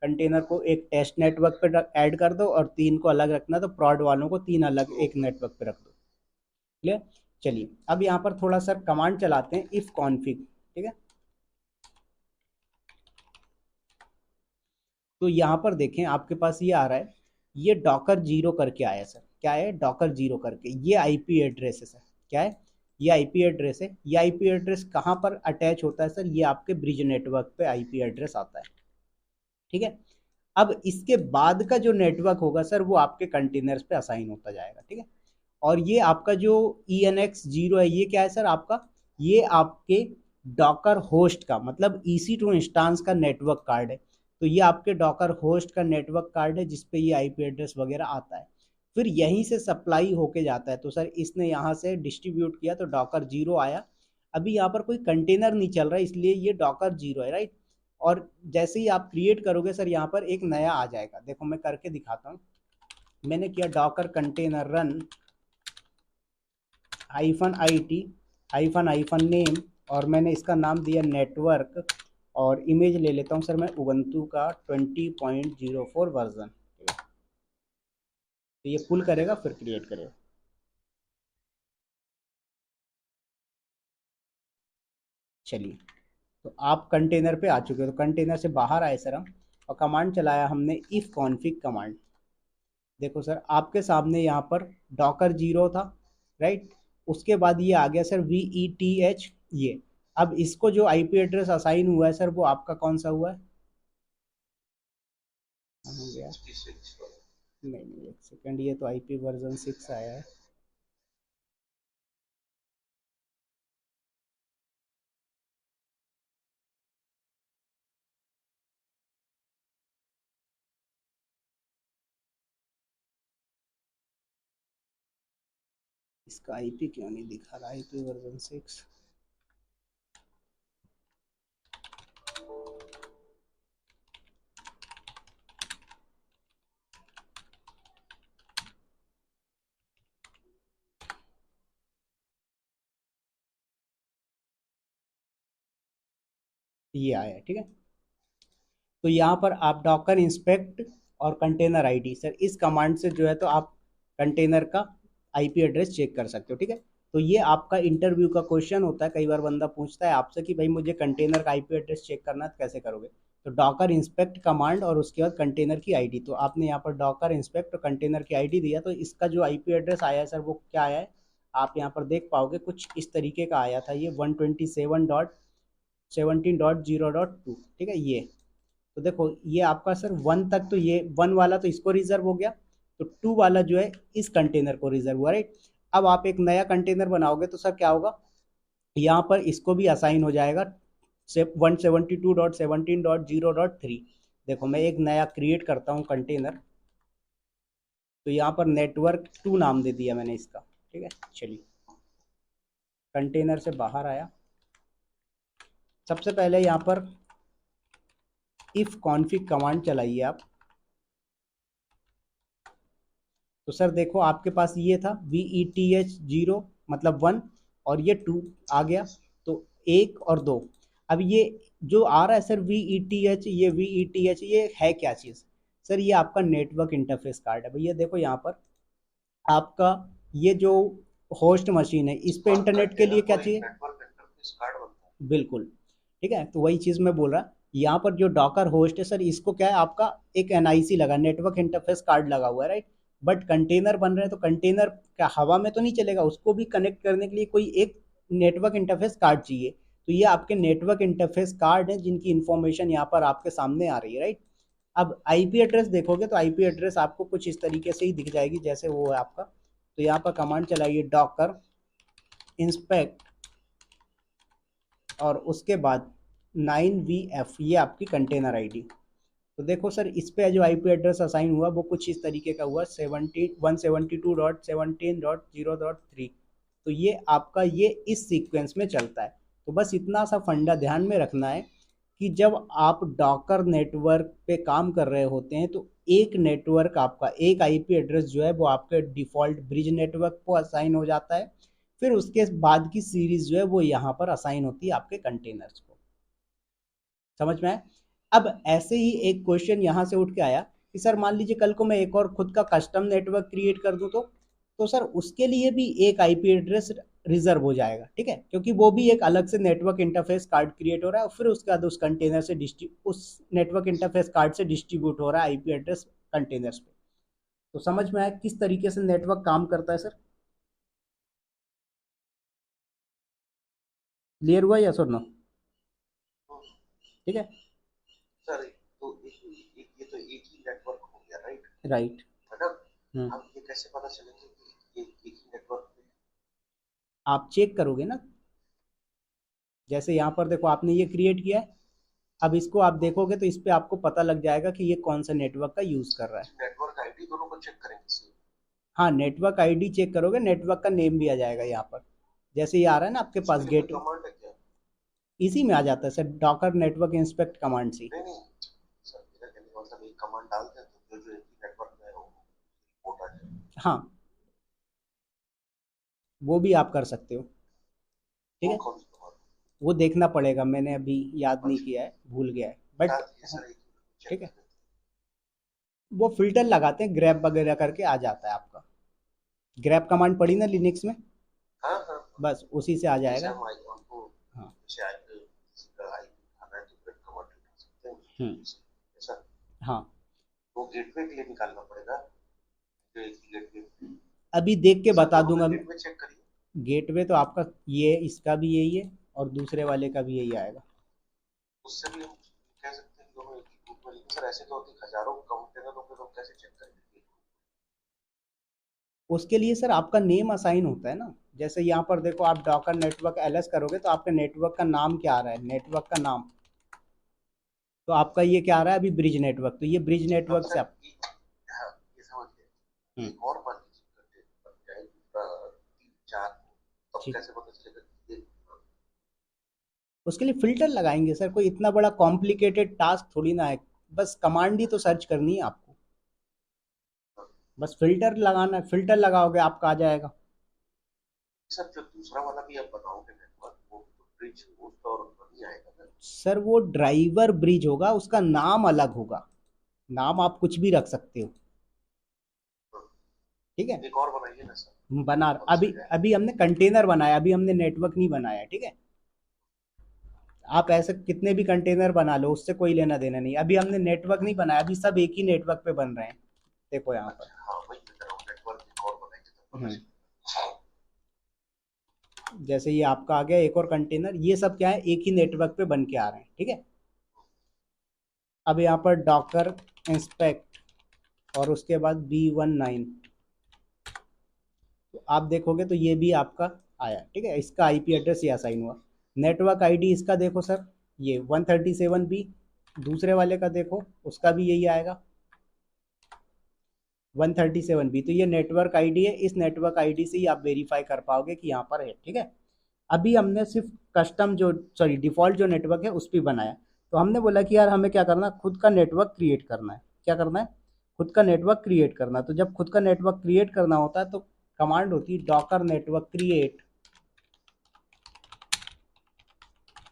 कंटेनर को एक टेस्ट नेटवर्क पे ऐड कर दो, और 3 को अलग रखना है तो प्रॉड वालों को 3 अलग एक नेटवर्क पे रख दो। क्लियर? चलिए अब यहाँ पर थोड़ा सा कमांड चलाते हैं इफ कॉन्फिग, ठीक है। तो यहाँ पर देखें आपके पास ये आ रहा है, ये डॉकर जीरो करके आया सर। क्या है? डॉकर जीरो करके। ये आईपी एड्रेस है सर। क्या है? ये आईपी एड्रेस है। ये आईपी एड्रेस कहाँ पर अटैच होता है सर? ये आपके ब्रिज नेटवर्क पे आईपी एड्रेस आता है, ठीक है। अब इसके बाद का जो नेटवर्क होगा सर वो आपके कंटेनर्स पे असाइन होता जाएगा, ठीक है। और ये आपका जो ई एन एक्स जीरो है ये क्या है सर आपका? ये आपके डॉकर होस्ट का मतलब ईसी टू इंस्टांस का नेटवर्क कार्ड है। तो ये आपके डॉकर होस्ट का नेटवर्क कार्ड है जिसपे ये आईपी एड्रेस वगैरह आता है। फिर यहीं से सप्लाई होके जाता है। तो सर इसने यहाँ से डिस्ट्रीब्यूट किया तो डॉकर जीरो आया। अभी यहाँ पर कोई कंटेनर नहीं चल रहा है इसलिए ये डॉकर जीरो है, राइट। और जैसे ही आप क्रिएट करोगे सर यहाँ पर एक नया आ जाएगा। देखो मैं करके दिखाता हूँ। मैंने किया Docker container run hyphen I T hyphen hyphen name, और मैंने इसका नाम दिया नेटवर्क। और इमेज ले लेता हूँ सर मैं उबंटू का 20.04 वर्जन। तो ये पुल करेगा फिर क्रिएट करेगा। चलिए तो आप कंटेनर पे आ चुके हो। तो कंटेनर से बाहर आए सर हम, और कमांड चलाया हमने इफ कॉन्फिग कमांड। देखो सर आपके सामने यहाँ पर डॉकर जीरो था, राइट। उसके बाद ये आ गया sir V E T H ये। अब इसको जो आईपी एड्रेस असाइन हुआ है सर वो आपका कौन सा हुआ है? हो गया। 66 नहीं नहीं एक सेकंड, ये तो आईपी वर्जन 6 आया है। इसका आईपी क्यों नहीं दिखा रहा? आईपी वर्जन 6 ये आया है, ठीक है। तो यहाँ पर आप डॉकर इंस्पेक्ट और कंटेनर आईडी सर इस कमांड से जो है तो आप कंटेनर का आईपी एड्रेस चेक कर सकते हो, ठीक है। तो ये आपका इंटरव्यू का क्वेश्चन होता है। कई बार बंदा पूछता है आपसे कि भाई मुझे कंटेनर का आईपी एड्रेस चेक करना है तो कैसे करोगे? तो डॉकर इंस्पेक्ट कमांड और उसके बाद कंटेनर की आईडी। तो आपने यहाँ पर डॉकर इंस्पेक्ट और कंटेनर की आईडी दिया तो इसका जो आईपी एड्रेस आया है सर वो क्या आया है? आप यहाँ पर देख पाओगे कुछ इस तरीके का आया था। ये 127.17.0.2, ठीक है ये। तो देखो ये आपका सर वन तक, तो ये वन वाला तो इसको रिजर्व हो गया। तो टू वाला जो है इस कंटेनर को रिजर्व हुआ, राइट। अब आप एक नया कंटेनर बनाओगे तो सर क्या होगा? यहाँ पर इसको भी असाइन हो जाएगा 172.17.0.3। देखो मैं एक नया क्रिएट करता हूँ कंटेनर। तो यहाँ पर नेटवर्क टू नाम दे दिया मैंने इसका, ठीक है। चलिए कंटेनर से बाहर आया। सबसे पहले यहाँ पर इफ कॉन्फिग कमांड चलाइए आप। तो सर देखो आपके पास ये था V E T H zero मतलब वन, और ये टू आ गया। तो एक और दो। अब ये जो आ रहा है sir V E T H, ये वी ई टी एच ये है क्या चीज़? सर ये आपका नेटवर्क इंटरफेस कार्ड है भैया। देखो यहाँ पर आपका ये जो होस्ट मशीन है इस पे इंटरनेट के लिए क्या चाहिए? नेटवर्क इंटरफेस कार्ड बनता है। बिल्कुल, ठीक है। तो वही चीज़ मैं बोल रहा, यहाँ पर जो डॉकर होस्ट है सर इसको क्या है आपका एक एनआईसी लगा, नेटवर्क इंटरफेस कार्ड लगा हुआ है, राइट। बट कंटेनर बन रहे हैं तो कंटेनर क्या हवा में तो नहीं चलेगा, उसको भी कनेक्ट करने के लिए कोई एक नेटवर्क इंटरफेस कार्ड चाहिए। तो ये आपके नेटवर्क इंटरफेस कार्ड हैं जिनकी इंफॉर्मेशन यहाँ पर आपके सामने आ रही है, राइट। अब आईपी एड्रेस देखोगे तो आईपी एड्रेस आपको कुछ इस तरीके से ही दिख जाएगी जैसे वो है आपका। तो यहाँ पर कमांड चलाइए डॉकर इंस्पेक्ट और उसके बाद 9VF, ये आपकी कंटेनर आईडी। तो देखो सर इस पे जो आईपी एड्रेस असाइन हुआ वो कुछ इस तरीके का हुआ 172.17.0.3। तो ये आपका ये इस सीक्वेंस में चलता है। तो बस इतना सा फंडा ध्यान में रखना है कि जब आप डॉकर नेटवर्क पे काम कर रहे होते हैं तो एक नेटवर्क आपका एक आईपी एड्रेस जो है वो आपके डिफ़ॉल्ट ब्रिज नेटवर्क को असाइन हो जाता है। फिर उसके बाद की सीरीज जो है वो यहाँ पर असाइन होती है आपके कंटेनर्स को। समझ में आया? अब ऐसे ही एक क्वेश्चन यहाँ से उठ के आया कि सर मान लीजिए कल को मैं एक और खुद का कस्टम नेटवर्क क्रिएट कर दूं तो सर उसके लिए भी एक आईपी एड्रेस रिजर्व हो जाएगा, ठीक है, क्योंकि वो भी एक अलग से नेटवर्क इंटरफेस कार्ड क्रिएट हो रहा है और फिर उसके बाद उस कंटेनर से उस नेटवर्क इंटरफेस कार्ड से डिस्ट्रीब्यूट हो रहा है आईपी एड्रेस कंटेनर्स पे। तो समझ में आया किस तरीके से नेटवर्क काम करता है सर? क्लियर हुआ या सुनना? ठीक है। सर तो ये तो एक ही नेटवर्क हो गया, राइट? राइट। है ना? हम्म। अब ये कैसे पता चलेंगे कि ये एक ही नेटवर्क में? आप चेक करोगे ना, जैसे यहाँ पर देखो आपने ये क्रिएट किया है, अब इसको आप देखोगे तो इस पे आपको पता लग जाएगा कि ये कौन सा नेटवर्क का यूज कर रहा है। नेटवर्क आईडी दोनों को चेक करेंगे सर? हाँ, नेटवर्क आईडी चेक करोगे, नेटवर्क का नेम भी आ जाएगा यहाँ पर, जैसे ये आ रहा है ना आपके पास इसके लिए कोई गेट, कमांड है क्या? इसी में आ जाता है sir, Docker network inspect command से। नहीं नहीं सर, मेरा कहने का मतलब एक कमांड डालते हैं तो जो जो एक ही नेटवर्क में है वो रिपोर्ट आ जाए। हाँ, वो भी आप कर सकते हो, ठीक वो है। कौन सी कमांड? वो देखना पड़ेगा, मैंने अभी याद नहीं अच्छा, किया है, भूल गया है, बता बट दिए सर, एक चेक ठीक है, कर लेते वो फिल्टर लगाते हैं, ग्रैब वगैरह करके आ जाता है आपका। ग्रैब कमांड पड़ी ना लिनक्स में, हैं। हाँ हाँ हाँ। बस उसी से आ जैसे जाएगा। हम आई हमको हाँ। जैसे आई किसी का आई खाना है तो फिर कमांड डाल सकते हम्म। हैं ऐसा? हाँ, तो गेटवे के लिए निकालना पड़ेगा, जो एक ही गेटवे। अभी देख के सर बता दोनों दूंगा। का गेटवे चेक करिए। गेटवे तो आपका ये, इसका भी यही है और दूसरे वाले का भी यही आएगा। उससे भी हम कह सकते हैं कि दोनों एक ही ग्रुप में, लेकिन सर ऐसे तो होती हजारों कंटेनर होंगे तो हम कैसे चेक करेंगे? उसके लिए सर आपका नेम असाइन होता है ना, जैसे यहाँ पर देखो आप डॉकर नेटवर्क एलएस करोगे तो आपके नेटवर्क का नाम क्या आ रहा है, नेटवर्क का नाम, तो आपका ये क्या आ रहा है अभी, ब्रिज नेटवर्क, तो ये ब्रिज अब नेटवर्क से सर आप। हाँ, ये समझ गए। हम्म। एक और मान लीजिए कंटेनर बन जाए दूसरा, तीन चार हो, तब ठीक। कैसे पता चलेगा कि ये उसके लिए फिल्टर लगाएंगे सर, कोई इतना बड़ा कॉम्प्लिकेटेड टास्क थोड़ी ना है, बस कमांड ही तो सर्च करनी है आपको, बस फिल्टर लगाना है, फिल्टर लगाओगे आपका आ जाएगा। सर जो दूसरा वाला भी आप बनाओगे नेटवर्क, वो तो ब्रिज होस्ट और नहीं आएगा ना? सर वो ड्राइवर ब्रिज होगा, उसका नाम अलग होगा, नाम आप कुछ भी रख सकते हो, हाँ, ठीक है। एक और बनाइए ना सर, बना, कब से अभी है? अभी हमने कंटेनर बनाया, अभी हमने नेटवर्क नहीं बनाया, ठीक है। आप ऐसे कितने भी कंटेनर बना लो, उससे कोई लेना देना नहीं, अभी हमने नेटवर्क नहीं बनाया, अभी सब एक ही नेटवर्क पे बन रहे हैं, देखो यहाँ पर। अच्छा हाँ, वही मैं कह रहा हूँ, नेटवर्क एक और बनाएंगे तब पता हम्म। चलेगा। जैसे ये आपका आ गया एक और कंटेनर, ये सब क्या है, एक ही नेटवर्क पे बन के आ रहे हैं, ठीक है। अब यहाँ पर डॉकर इंस्पेक्ट और उसके बाद B19, तो आप देखोगे तो ये भी आपका आया, ठीक है, इसका आईपी एड्रेस ये असाइन हुआ। नेटवर्क आईडी इसका देखो सर, ये 137B, दूसरे वाले का देखो उसका भी यही आएगा 137B, तो ये नेटवर्क आईडी है, इस नेटवर्क आईडी से ही आप वेरीफाई कर पाओगे कि यहाँ पर है, ठीक है। अभी हमने सिर्फ कस्टम जो, सॉरी डिफ़ॉल्ट जो नेटवर्क है उस पर बनाया, तो हमने बोला कि यार हमें क्या करना है, खुद का नेटवर्क क्रिएट करना है, क्या करना है, खुद का नेटवर्क क्रिएट करना है। तो जब खुद का नेटवर्क क्रिएट करना होता है तो कमांड होती है डॉकर नेटवर्क क्रिएट,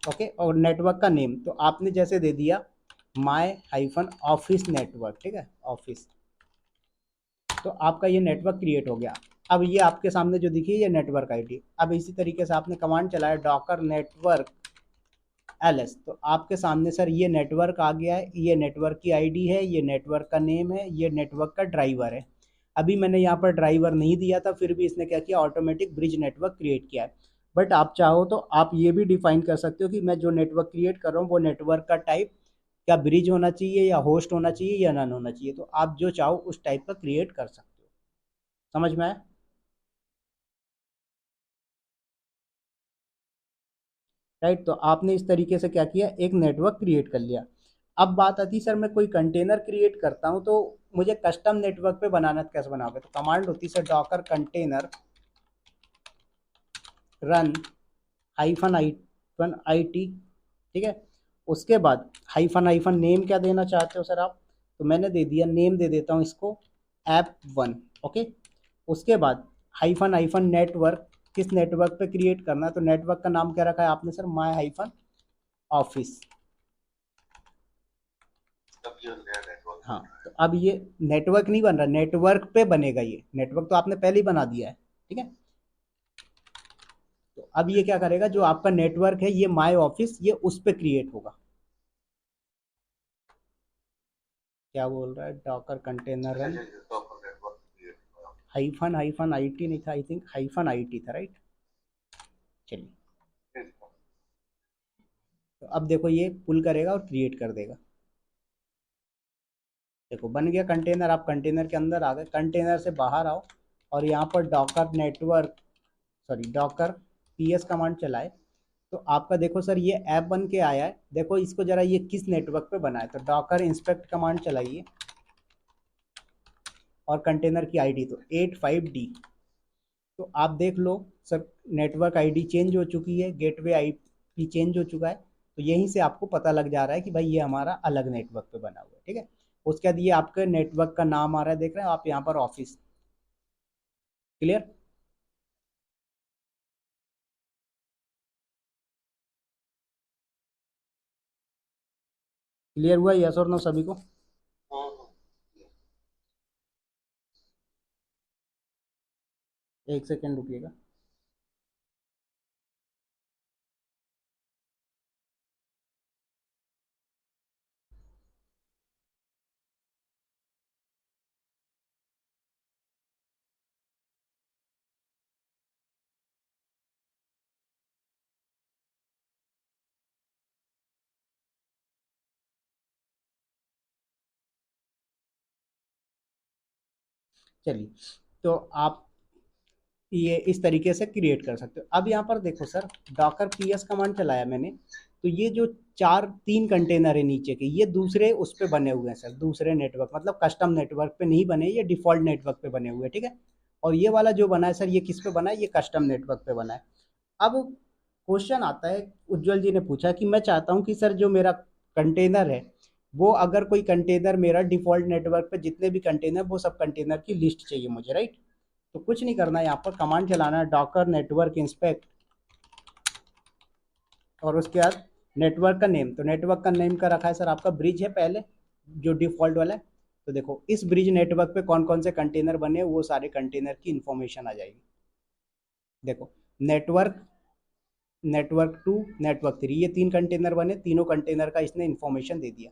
ओके, और नेटवर्क का नेम तो आपने जैसे दे दिया my-office नेटवर्क, ठीक है, ऑफिस, तो आपका ये नेटवर्क क्रिएट हो गया। अब ये आपके सामने जो दिखी ये नेटवर्क आईडी, अब इसी तरीके से आपने कमांड चलाया डॉकर नेटवर्क एलएस, तो आपके सामने सर ये नेटवर्क आ गया है, ये नेटवर्क की आईडी है, ये नेटवर्क का नेम है, ये नेटवर्क का ड्राइवर है। अभी मैंने यहाँ पर ड्राइवर नहीं दिया था, फिर भी इसने क्या किया, ऑटोमेटिक ब्रिज नेटवर्क क्रिएट किया है। बट आप चाहो तो आप ये भी डिफाइन कर सकते हो कि मैं जो नेटवर्क क्रिएट कर रहा हूँ वो नेटवर्क का टाइप क्या ब्रिज होना चाहिए या होस्ट होना चाहिए या नन होना चाहिए, तो आप जो चाहो उस टाइप का क्रिएट कर सकते हो। समझ में आया? राइट, तो आपने इस तरीके से क्या किया, एक नेटवर्क क्रिएट कर लिया। अब बात आती है सर मैं कोई कंटेनर क्रिएट करता हूँ तो मुझे कस्टम नेटवर्क पे बनाना, कैसे बनाओगे, तो कमांड होती है sir Docker container run -IT, ठीक है। उसके बाद हाइफन हाइफन नेम क्या देना चाहते हो सर आप, तो मैंने दे दिया, नेम दे देता हूँ इसको app1, ओके। उसके बाद हाइफन हाइफन नेटवर्क, किस नेटवर्क पे क्रिएट करना है, तो नेटवर्क का नाम क्या रखा है आपने सर, my-office। अब ये नया नेटवर्क हाँ, बन रहा तो अब ये नेटवर्क नहीं बन रहा, नेटवर्क पे बनेगा, ये नेटवर्क तो आपने पहले ही बना दिया है, ठीक है। तो अब ये क्या करेगा, जो आपका नेटवर्क है ये माय ऑफिस, ये उस पे क्रिएट होगा। क्या बोल रहा है, डॉकर कंटेनर अच्छा रन अच्छा अच्छा, डॉकर नेटवर्क क्रिएट हुआ। हाइफन हाइफन आईटी नहीं था, आई थिंक हाइफन आईटी था, राइट। चलिए, ठीक है। तो अब देखो ये पुल करेगा और क्रिएट कर देगा। देखो बन गया कंटेनर, आप कंटेनर के अंदर आ गए, कंटेनर से बाहर आओ और यहाँ पर Docker network, sorry Docker PS command चलाए। तो आपका देखो सर ये ऐप बन के आया है। देखो इसको जरा, ये किस नेटवर्क पे बना है, तो डॉकर इंस्पेक्ट कमांड चलाइए और कंटेनर की आईडी तो 85D। तो आप देख लो सर, नेटवर्क आईडी चेंज हो चुकी है, गेटवे आईपी चेंज हो चुका है। तो यहीं से आपको पता लग जा रहा है कि भाई ये हमारा अलग नेटवर्क पे बना हुआ है, ठीक है। उसके बाद ये आपके नेटवर्क का नाम आ रहा है, देख रहे हैं आप यहाँ पर, ऑफिस। क्लियर? क्लियर हुआ यस और नो सभी को? हम्म। एक सेकेंड रुकिएगा। चलिए, तो आप ये इस तरीके से क्रिएट कर सकते हो। अब यहाँ पर देखो सर, डॉकर पीएस कमांड चलाया मैंने, तो ये जो चार तीन कंटेनर है नीचे के, ये दूसरे उस पे बने हुए हैं सर, दूसरे नेटवर्क, मतलब कस्टम नेटवर्क पे नहीं बने, ये डिफॉल्ट नेटवर्क पे बने हुए हैं, ठीक है। और ये वाला जो बना है सर, ये किस पे बना है, ये कस्टम नेटवर्क पे बना है। अब क्वेश्चन आता है, उज्जवल जी ने पूछा कि मैं चाहता हूँ कि सर जो मेरा कंटेनर है, वो अगर कोई कंटेनर मेरा डिफॉल्ट नेटवर्क पे जितने भी कंटेनर, वो सब कंटेनर की लिस्ट चाहिए मुझे, राइट। तो कुछ नहीं करना है, यहाँ पर कमांड चलाना है, डॉकर नेटवर्क इंस्पेक्ट, और उसके बाद नेटवर्क का नेम, तो नेटवर्क का नेम का रखा है सर आपका ब्रिज है पहले, जो डिफॉल्ट वाला है। तो देखो इस ब्रिज नेटवर्क पे कौन कौन से कंटेनर बने, वो सारे कंटेनर की इंफॉर्मेशन आ जाएगी। देखो, network, network two, network three, ये तीन कंटेनर बने, तीनों कंटेनर का इसने इन्फॉर्मेशन दे दिया।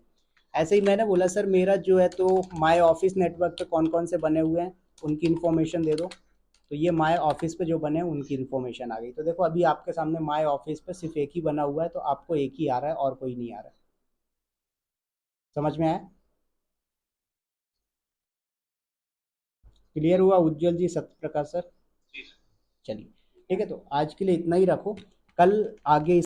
ऐसे ही मैंने बोला सर मेरा जो है, तो माय ऑफिस नेटवर्क पे कौन कौन से बने हुए हैं उनकी इन्फॉर्मेशन दे दो। तो ये माय ऑफिस पे जो बने हैं उनकी इन्फॉर्मेशन आ गई। तो देखो अभी आपके सामने माय ऑफिस पे सिर्फ एक ही बना हुआ है, तो आपको एक ही आ रहा है और कोई नहीं आ रहा है। समझ में आया? क्लियर हुआ उज्जवल जी, सत्य प्रकाश सर? जी। चलिए, ठीक है, तो आज के लिए इतना ही रखो। कल आगे